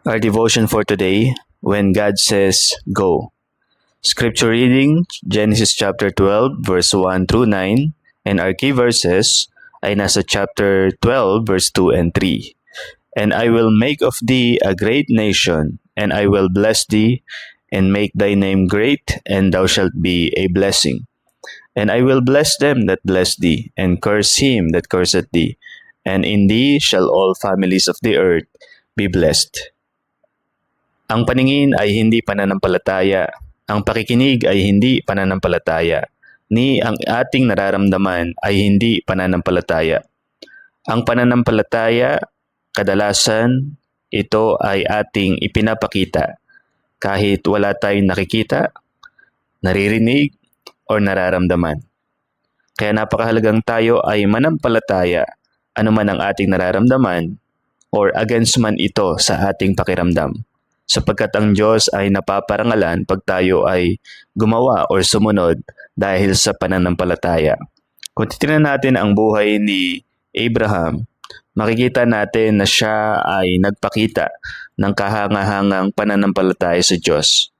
Our devotion for today, when God says, go. Scripture reading, Genesis chapter 12, verse 1 through 9, and our key verses ay nasa chapter 12, verse 2 and 3. And I will make of thee a great nation, and I will bless thee, and make thy name great, and thou shalt be a blessing. And I will bless them that bless thee, and curse him that curseth thee, and in thee shall all families of the earth be blessed. Ang paningin ay hindi pananampalataya, ang pakikinig ay hindi pananampalataya, ni ang ating nararamdaman ay hindi pananampalataya. Ang pananampalataya, kadalasan, ito ay ating ipinapakita kahit wala tayong nakikita, naririnig, o nararamdaman. Kaya napakahalagang tayo ay manampalataya anuman ang ating nararamdaman or against man ito sa ating pakiramdam. Sapagkat ang Diyos ay napaparangalan pag tayo ay gumawa o sumunod dahil sa pananampalataya. Kung titingnan natin ang buhay ni Abraham, makikita natin na siya ay nagpakita ng kahangahangang pananampalataya sa Diyos.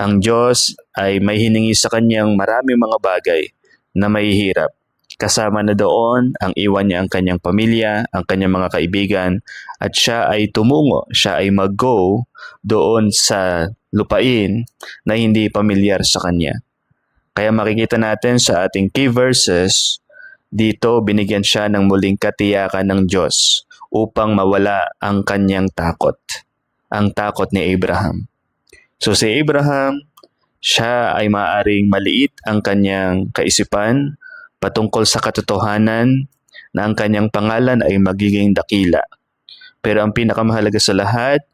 Ang Diyos ay may hiningi sa kanyang maraming mga bagay na mahihirap. Kasama na doon ang iwan niya ang kanyang pamilya, ang kanyang mga kaibigan, at siya ay tumungo, siya ay mag-go doon sa lupain na hindi pamilyar sa kanya. Kaya makikita natin sa ating key verses, dito binigyan siya ng muling katiyakan ng Diyos upang mawala ang kanyang takot, ang takot ni Abraham. So si Abraham, siya ay maaring maliit ang kanyang kaisipan patungkol sa katotohanan na ang kanyang pangalan ay magiging dakila. Pero ang pinakamahalaga sa lahat,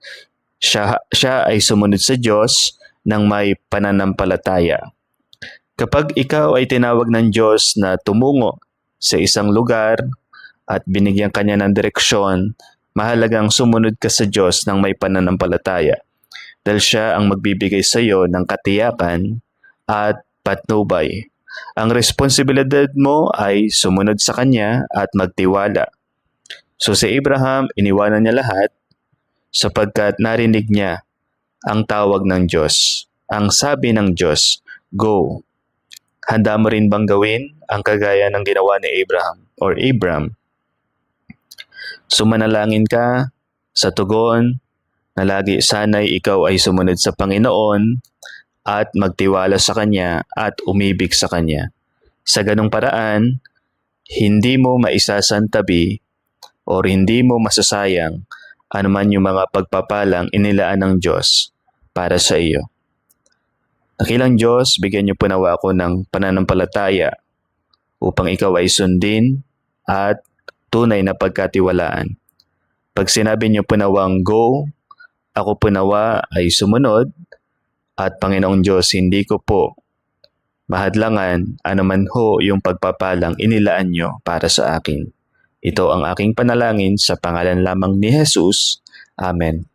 siya ay sumunod sa Diyos ng may pananampalataya. Kapag ikaw ay tinawag ng Diyos na tumungo sa isang lugar at binigyan kanya ng direksyon, mahalagang sumunod ka sa Diyos ng may pananampalataya. Dahil siya ang magbibigay sa iyo ng katiyakan at patnubay. Ang responsibilidad mo ay sumunod sa Kanya at magtiwala. So si Abraham, iniwanan niya lahat sapagkat narinig niya ang tawag ng Diyos. Ang sabi ng Diyos, go. Handa mo rin bang gawin ang kagaya ng ginawa ni Abraham or Abram? Sumanalangin ka sa tugon na lagi sana'y ikaw ay sumunod sa Panginoon at magtiwala sa Kanya at umibig sa Kanya. Sa ganong paraan, hindi mo maisasantabi o hindi mo masasayang anuman yung mga pagpapalang inilaan ng Diyos para sa iyo. Dakilang Diyos, bigyan niyo po nawa ako ng pananampalataya upang ikaw ay sundin at tunay na pagkatiwalaan. Pag sinabi niyo po nawang go, ako po nawa ay sumunod. At Panginoong Diyos, hindi ko po mahadlangan anuman ho yung pagpapalang inilaan nyo para sa akin. Ito ang aking panalangin sa pangalan lamang ni Jesus. Amen.